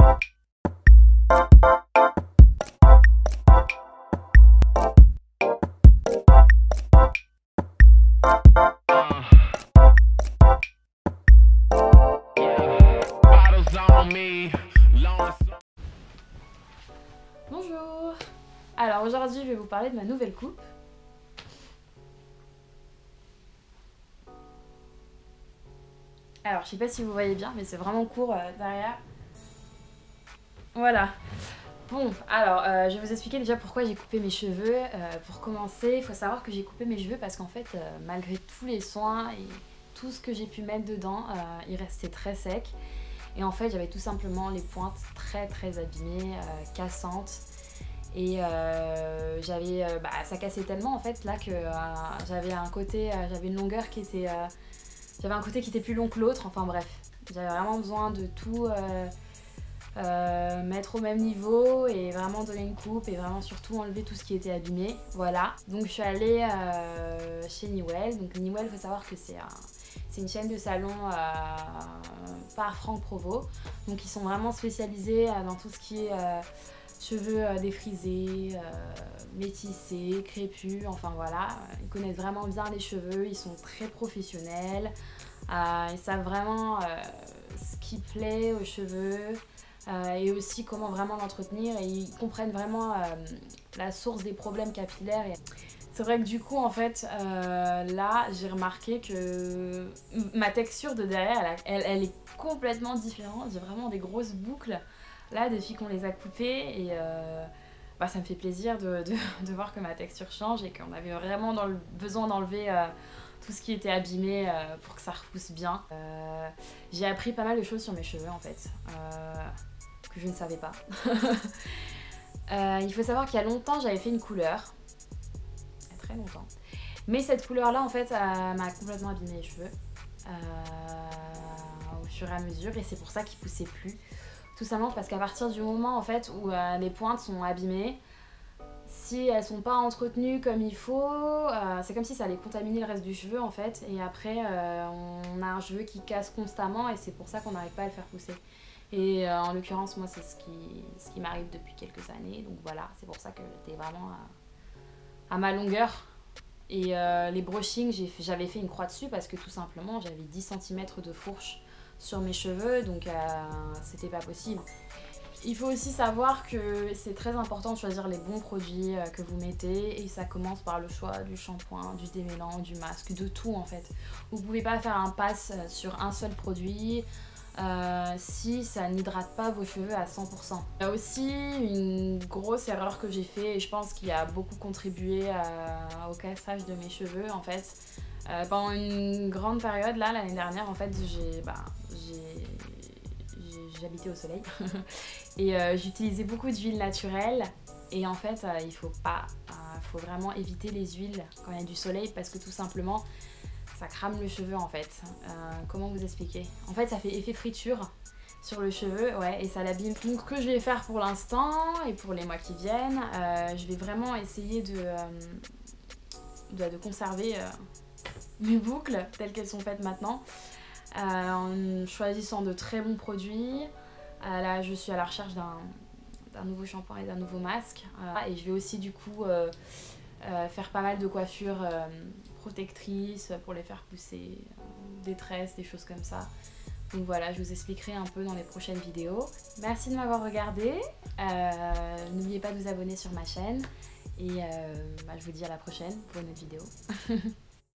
Bonjour. Alors aujourd'hui je vais vous parler de ma nouvelle coupe. Alors je sais pas si vous voyez bien mais c'est vraiment court derrière. Voilà. Bon alors je vais vous expliquer déjà pourquoi j'ai coupé mes cheveux. Pour commencer il faut savoir que j'ai coupé mes cheveux parce qu'en fait malgré tous les soins et tout ce que j'ai pu mettre dedans, il restait très sec. Et en fait j'avais tout simplement les pointes très abîmées, cassantes. Et ça cassait tellement en fait là que j'avais une longueur qui était... j'avais un côté qui était plus long que l'autre, enfin bref. J'avais vraiment besoin de tout mettre au même niveau et vraiment donner une coupe et vraiment surtout enlever tout ce qui était abîmé. Voilà, donc je suis allée chez Niwell. Donc Niwell, il faut savoir que c'est une chaîne de salon par Franck Provost. Donc ils sont vraiment spécialisés dans tout ce qui est cheveux défrisés, métissés, crépus, enfin voilà. Ils connaissent vraiment bien les cheveux, ils sont très professionnels. Ils savent vraiment ce qui plaît aux cheveux et aussi comment vraiment l'entretenir, et ils comprennent vraiment la source des problèmes capillaires. C'est vrai que du coup en fait là j'ai remarqué que ma texture de derrière elle est complètement différente. J'ai vraiment des grosses boucles là depuis qu'on les a coupées et ça me fait plaisir de voir que ma texture change et qu'on avait vraiment besoin d'enlever tout ce qui était abîmé pour que ça repousse bien. J'ai appris pas mal de choses sur mes cheveux en fait, que je ne savais pas. Il faut savoir qu'il y a longtemps j'avais fait une couleur, il y a très longtemps, mais cette couleur là en fait m'a complètement abîmé les cheveux au fur et à mesure, et c'est pour ça qu'ils poussaient plus. Tout simplement parce qu'à partir du moment en fait où les pointes sont abîmées, si elles sont pas entretenues comme il faut, c'est comme si ça allait contaminer le reste du cheveu en fait, et après on a un cheveu qui casse constamment et c'est pour ça qu'on n'arrive pas à le faire pousser. Et en l'occurrence moi c'est ce qui m'arrive depuis quelques années, donc voilà, c'est pour ça que j'étais vraiment à ma longueur. Et les brushings, j'avais fait une croix dessus parce que tout simplement j'avais 10 cm de fourche sur mes cheveux, donc c'était pas possible. Il faut aussi savoir que c'est très important de choisir les bons produits que vous mettez, et ça commence par le choix du shampoing, du démêlant, du masque, de tout en fait. Vous pouvez pas faire un pass sur un seul produit si ça n'hydrate pas vos cheveux à 100%. Il y a aussi une grosse erreur que j'ai fait et je pense qu'il a beaucoup contribué au cassage de mes cheveux en fait. Pendant une grande période là, l'année dernière en fait, j'habitais au soleil et j'utilisais beaucoup d'huile naturelle, et en fait il faut vraiment éviter les huiles quand il y a du soleil parce que tout simplement ça crame le cheveu en fait. Comment vous expliquer? En fait ça fait effet friture sur le cheveu, ouais, et ça l'abîme. Donc ce que je vais faire pour l'instant et pour les mois qui viennent, je vais vraiment essayer de conserver mes boucles telles qu'elles sont faites maintenant, en choisissant de très bons produits. Là je suis à la recherche d'un nouveau shampoing et d'un nouveau masque, et je vais aussi du coup faire pas mal de coiffures protectrices pour les faire pousser, des tresses, des choses comme ça. Donc voilà, je vous expliquerai un peu dans les prochaines vidéos. Merci de m'avoir regardé, n'oubliez pas de vous abonner sur ma chaîne, et je vous dis à la prochaine pour une autre vidéo.